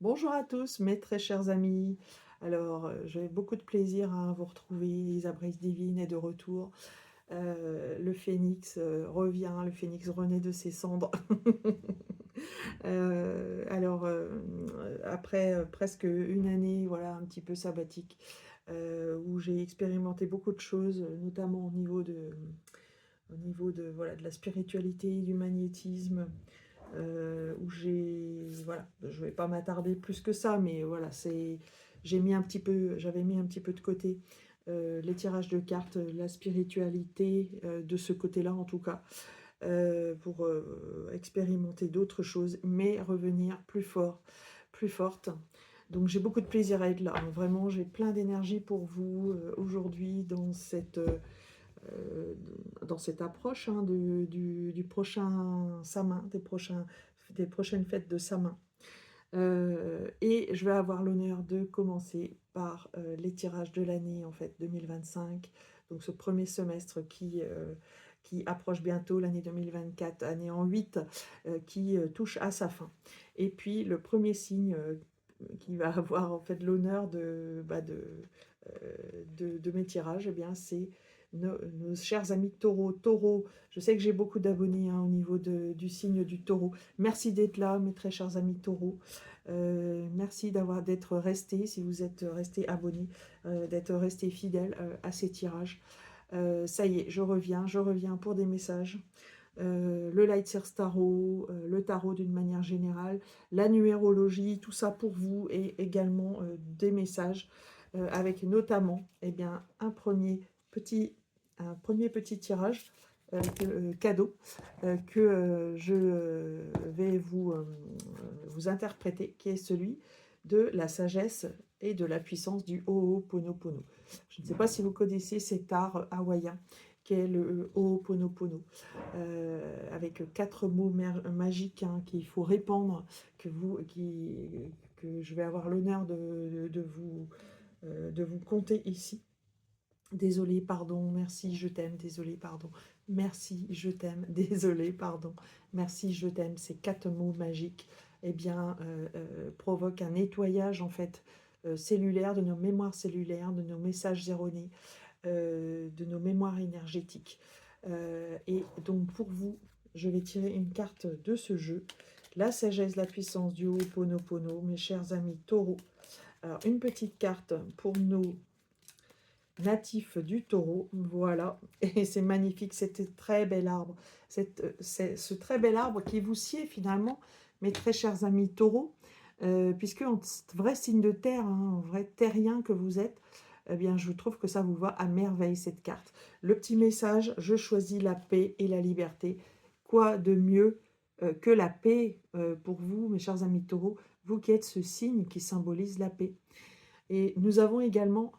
Bonjour à tous, mes très chers amis. Alors, j'ai beaucoup de plaisir à vous retrouver. Isabrice Divine est de retour. Le phénix revient, le phénix renaît de ses cendres. Après presque une année, voilà, un petit peu sabbatique, où j'ai expérimenté beaucoup de choses, notamment au niveau de, voilà, de la spiritualité, du magnétisme, où voilà, je vais pas m'attarder plus que ça, mais voilà, j'avais mis un petit peu de côté les tirages de cartes, la spiritualité, de ce côté-là en tout cas, pour expérimenter d'autres choses, mais revenir plus fort, plus forte. Donc j'ai beaucoup de plaisir à être là, hein. Vraiment, j'ai plein d'énergie pour vous aujourd'hui euh, dans cette approche, hein, du prochain Samin, des prochaines fêtes de Samin. Et je vais avoir l'honneur de commencer par les tirages de l'année en fait 2025, donc ce premier semestre qui approche bientôt, l'année 2024, année en 8, qui touche à sa fin. Et puis le premier signe qui va avoir en fait l'honneur de mes tirages, eh bien, c'est nos chers amis taureaux. Taureau, je sais que j'ai beaucoup d'abonnés, hein, au niveau du signe du taureau. Merci d'être là, mes très chers amis taureaux. Merci d'être restés, si vous êtes restés abonnés, d'être restés fidèles à ces tirages. Ça y est, je reviens pour des messages. Le Lightseer Tarot, le tarot d'une manière générale, la numérologie, tout ça pour vous, et également des messages avec notamment, eh bien, un premier petit tirage cadeau, que je vais vous interpréter, qui est celui de la sagesse et de la puissance du Ho'oponopono. Je ne sais pas si vous connaissez cet art hawaïen qui est le Ho'oponopono, avec 4 mots magiques, hein, qu'il faut répandre, que je vais avoir l'honneur de vous conter ici. Désolé, pardon, merci, je t'aime, désolé, pardon, merci, je t'aime, désolé, pardon, merci, je t'aime. Ces 4 mots magiques, eh bien, provoquent un nettoyage en fait cellulaire, de nos mémoires cellulaires, de nos messages erronés, de nos mémoires énergétiques. Et donc pour vous, je vais tirer une carte de ce jeu, la sagesse, la puissance du Ho'oponopono, mes chers amis taureaux. Alors une petite carte pour nos natifs du taureau, voilà, et c'est magnifique, c'est très bel arbre, c'est ce très bel arbre qui vous sied finalement, mes très chers amis taureaux, puisque en vrai signe de terre, hein, en vrai terrien que vous êtes, eh bien je trouve que ça vous va à merveille cette carte. Le petit message, je choisis la paix et la liberté. Quoi de mieux que la paix pour vous, mes chers amis taureaux, vous qui êtes ce signe qui symbolise la paix. Et nous avons également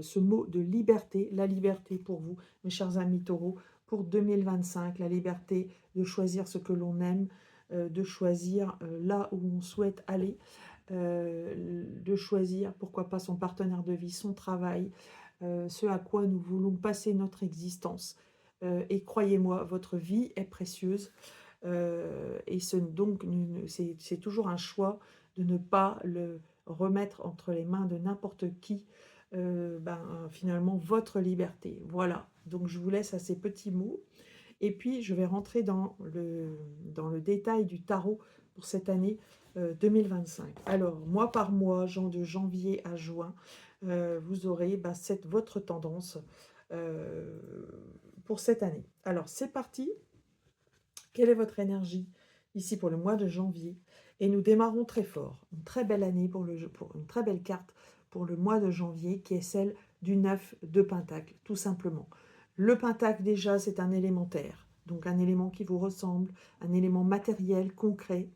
ce mot de liberté, la liberté pour vous, mes chers amis taureaux, pour 2025, la liberté de choisir ce que l'on aime, de choisir là où on souhaite aller, de choisir, pourquoi pas, son partenaire de vie, son travail, ce à quoi nous voulons passer notre existence. Et croyez-moi, votre vie est précieuse. Et donc, c'est toujours un choix de ne pas le remettre entre les mains de n'importe qui, finalement, votre liberté. Voilà, donc je vous laisse à ces petits mots. Et puis, je vais rentrer dans le détail du tarot pour cette année 2025. Alors, mois par mois, de janvier à juin, vous aurez votre tendance euh, pour cette année. Alors, c'est parti. Quelle est votre énergie ici pour le mois de janvier? Et nous démarrons très fort. Une très belle année pour une très belle carte pour le mois de janvier, qui est celle du 9 de Pentacle, tout simplement. Le Pentacle, déjà, c'est un élémentaire, donc un élément qui vous ressemble, un élément matériel, concret.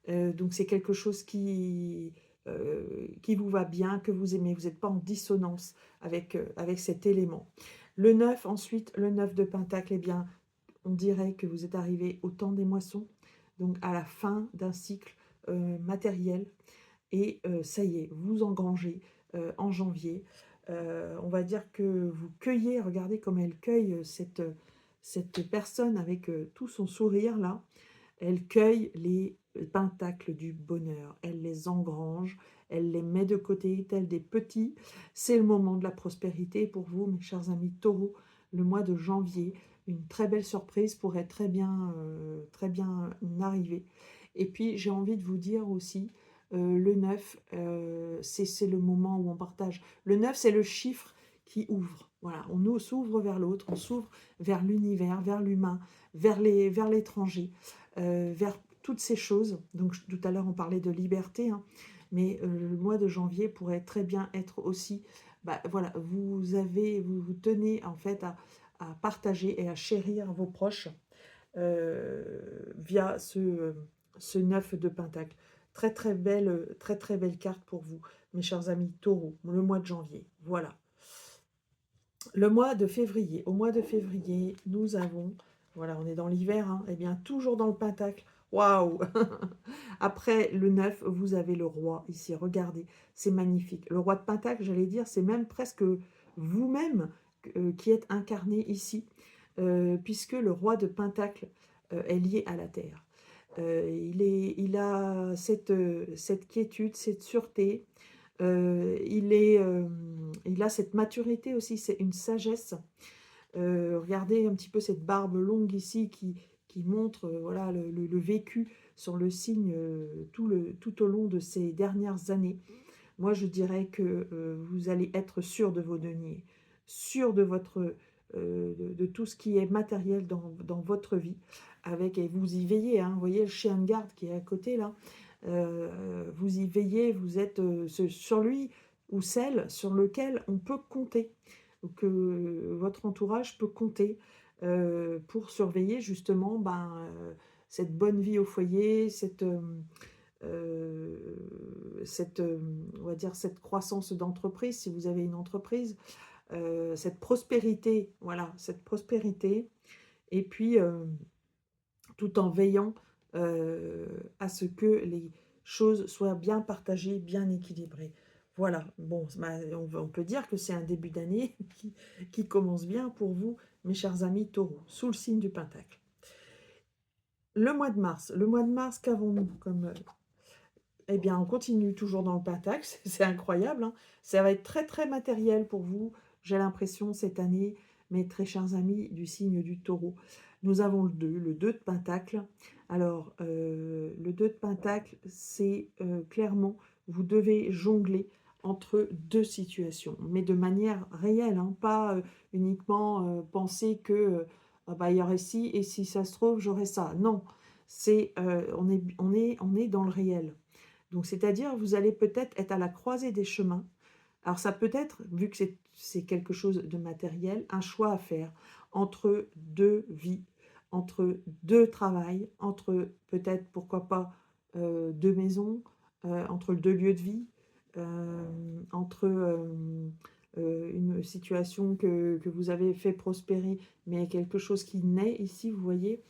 Donc c'est quelque chose qui vous va bien, que vous aimez. Vous n'êtes pas en dissonance avec cet élément. Le 9, ensuite, le 9 de Pentacle, eh bien, on dirait que vous êtes arrivé au temps des moissons, donc à la fin d'un cycle matériel. Et ça y est, vous engrangez en janvier. On va dire que vous cueillez, regardez comme elle cueille cette personne avec tout son sourire là. Elle cueille pentacles du bonheur. Elle les engrange, elle les met de côté, tels des petits. C'est le moment de la prospérité pour vous, mes chers amis Taureau, le mois de janvier. Une très belle surprise pourrait très bien arriver. Et puis, j'ai envie de vous dire aussi, le 9, c'est le moment où on partage. Le 9, c'est le chiffre qui ouvre. Voilà, on s'ouvre vers l'autre, on s'ouvre vers l'univers, vers l'humain, vers l'étranger, vers toutes ces choses. Donc tout à l'heure on parlait de liberté, hein, mais le mois de janvier pourrait très bien être aussi, voilà, vous tenez en fait à partager et à chérir vos proches via ce 9 de Pentacle. Très belle carte pour vous, mes chers amis Taureau, le mois de janvier. Voilà. Le mois de février. Au mois de février, nous avons, voilà, on est dans l'hiver, hein, et bien toujours dans le Pentacle. Waouh! Après le 9, vous avez le roi ici. Regardez, c'est magnifique. Le roi de Pentacle, j'allais dire, c'est même presque vous-même qui êtes incarné ici, puisque le roi de Pentacle est lié à la terre. Il a cette quiétude, cette sûreté. Il a cette maturité aussi, c'est une sagesse. Regardez un petit peu cette barbe longue ici qui montre voilà, le vécu sur le signe tout au long de ces dernières années. Moi, je dirais que vous allez être sûr de vos deniers, sûr de de tout ce qui est matériel dans votre vie. Et vous y veillez, hein, vous voyez le chien de garde qui est à côté là, vous y veillez, vous êtes sur lui ou celle sur lequel on peut compter, que votre entourage peut compter pour surveiller justement cette bonne vie au foyer, euh, on va dire cette croissance d'entreprise, si vous avez une entreprise, cette prospérité, voilà, cette prospérité, et puis tout en veillant à ce que les choses soient bien partagées, bien équilibrées. Voilà, bon, on peut dire que c'est un début d'année qui commence bien pour vous, mes chers amis taureaux, sous le signe du Pentacle. Le mois de mars, qu'avons-nous comme... eh bien, on continue toujours dans le Pentacle, c'est incroyable, hein. Ça va être très matériel pour vous, j'ai l'impression, cette année, mes très chers amis du signe du Taureau. Nous avons le 2 de Pentacle. Alors, le 2 de Pentacle, c'est clairement, vous devez jongler entre deux situations, mais de manière réelle, hein, pas uniquement penser que ah bah, il y aurait ci, et si ça se trouve, j'aurais ça. Non, on est dans le réel. Donc, c'est-à-dire, vous allez peut-être être à la croisée des chemins. Alors, ça peut être, vu que c'est quelque chose de matériel, un choix à faire entre deux vies, entre deux travails, entre peut-être, pourquoi pas, deux maisons, entre deux lieux de vie, entre une situation que vous avez fait prospérer, mais quelque chose qui naît ici, vous voyez.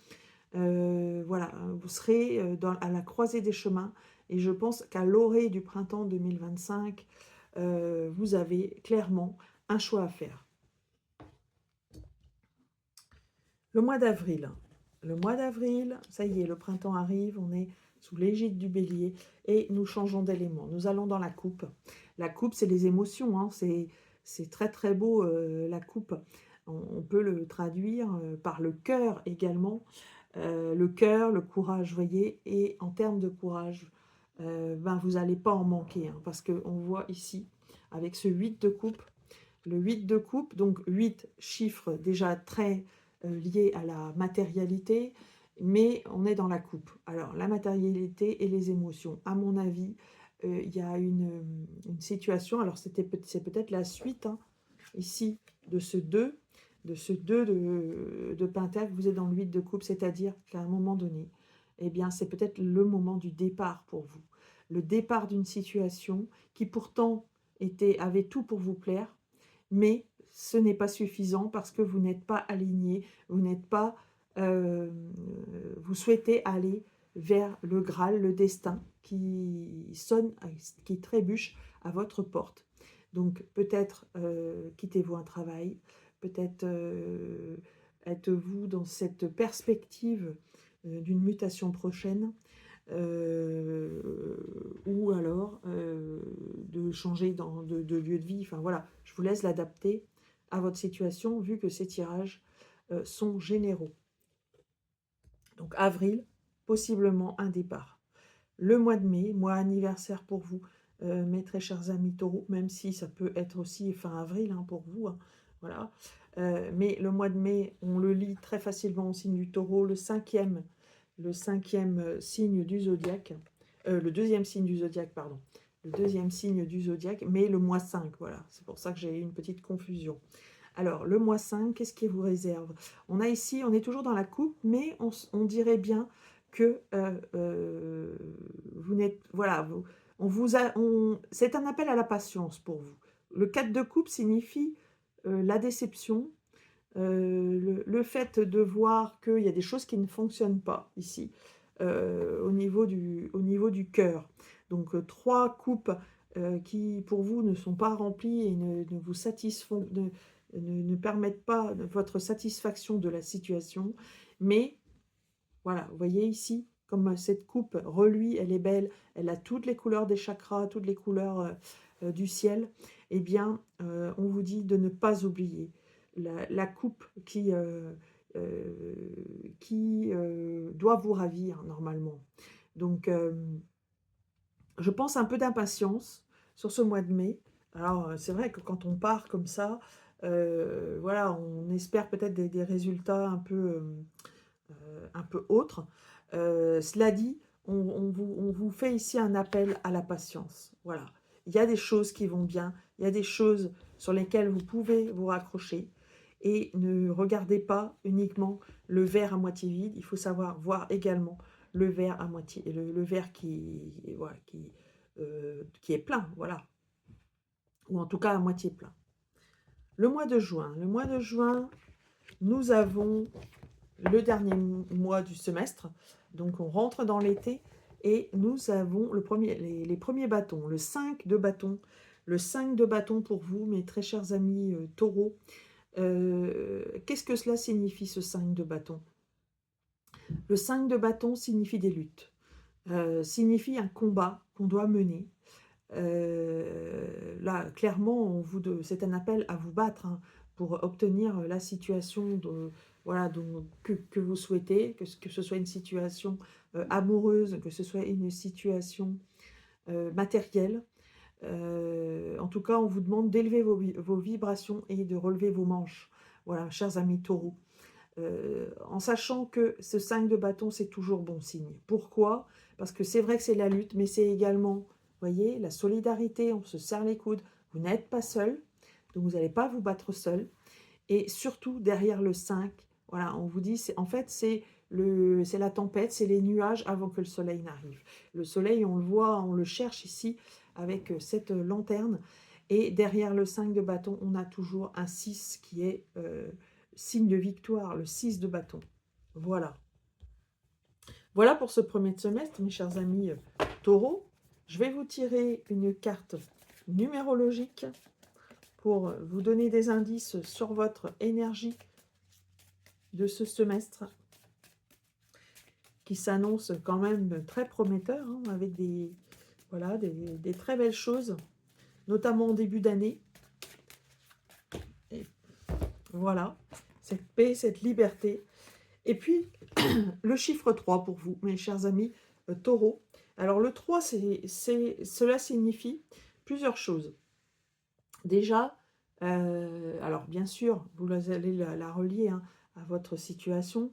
Voilà, vous serez à la croisée des chemins et je pense qu'à l'orée du printemps 2025, vous avez clairement un choix à faire. Le mois d'avril. Le mois d'avril, ça y est, le printemps arrive, on est sous l'égide du bélier et nous changeons d'élément. Nous allons dans la coupe. La coupe, c'est les émotions, hein, c'est très beau, la coupe. On peut le traduire par le cœur également. Le cœur, le courage, voyez, et en termes de courage, vous n'allez pas en manquer, hein, parce qu'on voit ici, avec ce 8 de coupe, le 8 de coupe, donc 8 chiffres déjà très liés à la matérialité, mais on est dans la coupe. Alors, la matérialité et les émotions, à mon avis, il y a une situation, alors c'est peut-être la suite, hein, ici, de ce 2, de Pentacle, vous êtes dans le 8 de coupe, c'est-à-dire qu'à un moment donné, eh bien, c'est peut-être le moment du départ pour vous. Le départ d'une situation qui pourtant avait tout pour vous plaire, mais ce n'est pas suffisant parce que vous n'êtes pas aligné, vous n'êtes pas, euh, vous souhaitez aller vers le Graal, le destin qui sonne, qui trébuche à votre porte. Donc peut-être quittez-vous un travail, peut-être êtes-vous dans cette perspective d'une mutation prochaine. ou alors de changer de lieu de vie. Enfin voilà, je vous laisse l'adapter à votre situation vu que ces tirages sont généraux. Donc avril, possiblement un départ. Le mois de mai, mois anniversaire pour vous, mes très chers amis taureaux, même si ça peut être aussi fin avril hein, pour vous. Hein, voilà. Mais le mois de mai, on le lit très facilement au signe du taureau, le cinquième signe du zodiaque, le deuxième signe du zodiaque, pardon, le deuxième signe du zodiaque, mais le mois 5, voilà, c'est pour ça que j'ai eu une petite confusion. Alors, le mois 5, qu'est-ce qui vous réserve? On a ici, on est toujours dans la coupe, mais on dirait bien que vous n'êtes... Voilà, c'est un appel à la patience pour vous. Le 4 de coupe signifie la déception, le fait de voir qu'il y a des choses qui ne fonctionnent pas ici, au niveau du cœur. Donc, 3 coupes qui, pour vous, ne sont pas remplies et ne vous satisfont, ne permettent pas votre satisfaction de la situation. Mais, voilà, vous voyez ici, comme cette coupe reluit, elle est belle, elle a toutes les couleurs des chakras, toutes les couleurs du ciel. Eh bien, on vous dit de ne pas oublier la coupe qui doit vous ravir normalement. Donc, je pense un peu d'impatience sur ce mois de mai. Alors, c'est vrai que quand on part comme ça, voilà, on espère peut-être des résultats un peu autres. Cela dit, on vous fait ici un appel à la patience. Voilà. Il y a des choses qui vont bien, il y a des choses sur lesquelles vous pouvez vous raccrocher. Et ne regardez pas uniquement le verre à moitié vide, il faut savoir voir également le verre à moitié, le verre voilà, qui est plein, voilà. Ou en tout cas à moitié plein. Le mois de juin, nous avons le dernier mois du semestre, donc on rentre dans l'été et nous avons les premiers bâtons, le 5 de bâton. Le 5 de bâton pour vous, mes très chers amis taureaux. Qu'est-ce que cela signifie, ce 5 de bâton? Le 5 de bâton signifie des luttes, signifie un combat qu'on doit mener. Là, clairement, c'est un appel à vous battre hein, pour obtenir la situation voilà, que vous souhaitez, que ce soit une situation amoureuse, que ce soit une situation matérielle. En tout cas, on vous demande d'élever vos vibrations et de relever vos manches. Voilà, chers amis taureaux. En sachant que ce 5 de bâton, c'est toujours bon signe. Pourquoi? Parce que c'est vrai que c'est la lutte, mais c'est également, vous voyez, la solidarité, on se serre les coudes, vous n'êtes pas seul, donc vous n'allez pas vous battre seul. Et surtout, derrière le 5, voilà, on vous dit, en fait, c'est la tempête, c'est les nuages avant que le soleil n'arrive. Le soleil, on le voit, on le cherche ici avec cette lanterne. Et derrière le 5 de bâton, on a toujours un 6 qui est signe de victoire, le 6 de bâton. Voilà. Voilà pour ce premier semestre, mes chers amis taureaux. Je vais vous tirer une carte numérologique pour vous donner des indices sur votre énergie de ce semestre qui s'annonce quand même très prometteur, hein, avec voilà, des très belles choses, notamment en début d'année. Voilà, cette paix, cette liberté. Et puis, le chiffre 3 pour vous, mes chers amis taureaux. Alors, le 3, cela signifie plusieurs choses. Déjà, alors bien sûr, vous allez la relier hein, à votre situation.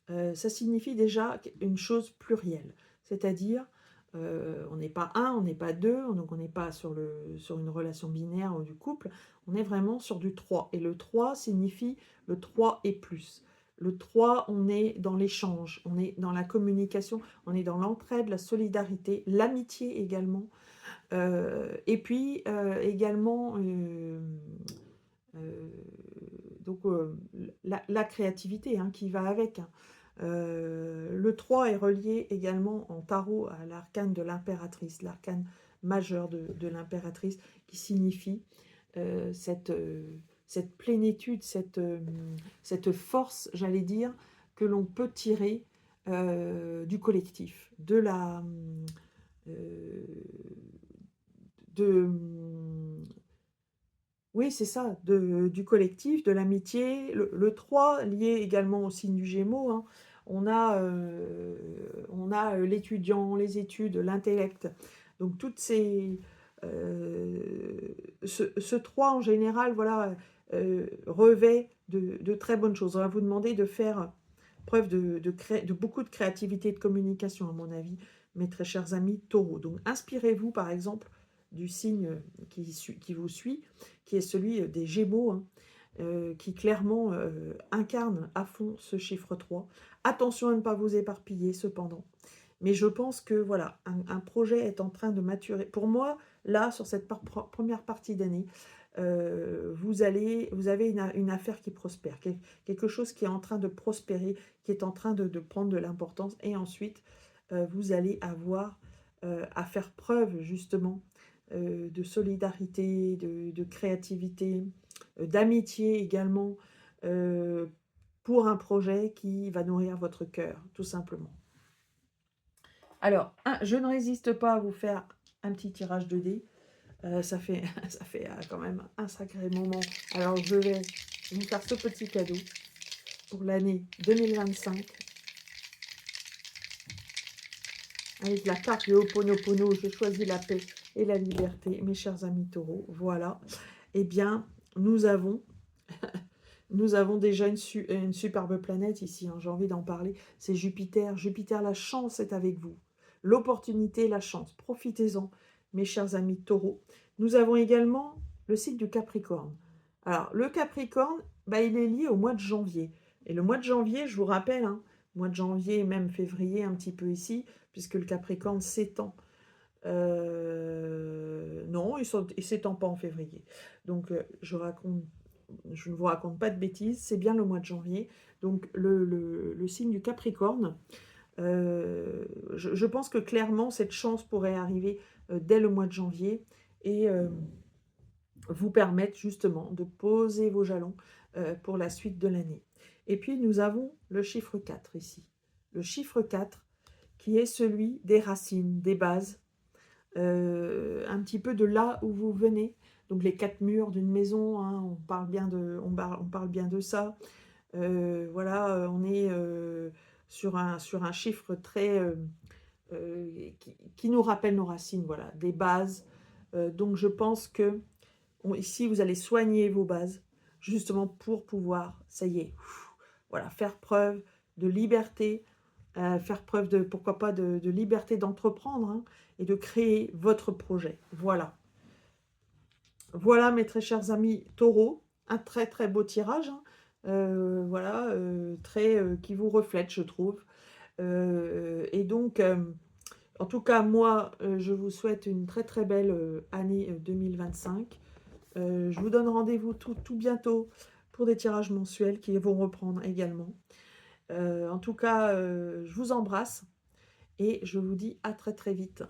Ça signifie déjà une chose plurielle. C'est-à-dire, on n'est pas un, on n'est pas deux, donc on n'est pas sur une relation binaire ou du couple, on est vraiment sur du 3. Et le 3 signifie le 3 et plus. Le 3, on est dans l'échange, on est dans la communication, on est dans l'entraide, la solidarité, l'amitié également. Et puis également, donc, la créativité hein, qui va avec. Hein. Le 3 est relié également en tarot à l'arcane de l'impératrice, l'arcane majeur de l'impératrice, qui signifie cette plénitude, cette force, j'allais dire, que l'on peut tirer du collectif, de la... euh, oui, c'est ça, du collectif, de l'amitié. Le 3 lié également au signe du Gémeaux, hein. On a l'étudiant, les études, l'intellect. Donc toutes ces... ce 3 en général, voilà, revêt de très bonnes choses. On va vous demander de faire preuve de beaucoup de créativité et de communication, à mon avis, mes très chers amis taureaux. Donc inspirez-vous, par exemple, du signe qui vous suit, qui est celui des Gémeaux, hein, qui clairement incarne à fond ce chiffre 3. Attention à ne pas vous éparpiller cependant. Mais je pense que voilà, un projet est en train de maturer. Pour moi, là, sur cette première partie d'année, vous avez une affaire qui prospère, quelque chose qui est en train de prospérer, qui est en train de prendre de l'importance. Et ensuite, vous allez avoir à faire preuve justement de solidarité, de créativité, d'amitié également, euh, pour un projet qui va nourrir votre cœur, tout simplement. Alors, je ne résiste pas à vous faire un petit tirage de dés. Ça fait, ça fait quand même un sacré moment. Alors, je vais vous faire ce petit cadeau pour l'année 2025. Avec la carte de Ho'oponopono, je choisis la paix et la liberté, mes chers amis taureaux. Voilà. Eh bien, nous avons déjà une superbe planète ici, hein, j'ai envie d'en parler. C'est Jupiter. Jupiter, la chance est avec vous. L'opportunité, la chance. Profitez-en, mes chers amis taureaux. Nous avons également le signe du Capricorne. Alors, le Capricorne, bah, il est lié au mois de janvier. Et le mois de janvier, je vous rappelle, hein, mois de janvier, même février, un petit peu ici, puisque le Capricorne s'étend. Non, il ne s'étend pas en février. Donc, je ne vous raconte pas de bêtises, c'est bien le mois de janvier. Donc, le signe du Capricorne, je pense que clairement, cette chance pourrait arriver dès le mois de janvier et vous permettre justement de poser vos jalons pour la suite de l'année. Et puis, nous avons le chiffre 4 ici. Le chiffre 4 qui est celui des racines, des bases, un petit peu de là où vous venez. Donc les 4 murs d'une maison, hein, on parle bien de ça. Voilà, on est sur un chiffre très qui nous rappelle nos racines, voilà, des bases. Donc je pense que ici vous allez soigner vos bases, justement pour pouvoir, ça y est, voilà, faire preuve de liberté, faire preuve de, pourquoi pas, de liberté d'entreprendre, hein, et de créer votre projet. Voilà. Voilà, mes très chers amis taureaux, un très très beau tirage, hein. Voilà, très qui vous reflète, je trouve. Et donc, en tout cas, moi, je vous souhaite une très très belle année 2025. Je vous donne rendez-vous tout bientôt pour des tirages mensuels qui vont reprendre également. En tout cas, je vous embrasse et je vous dis à très très vite.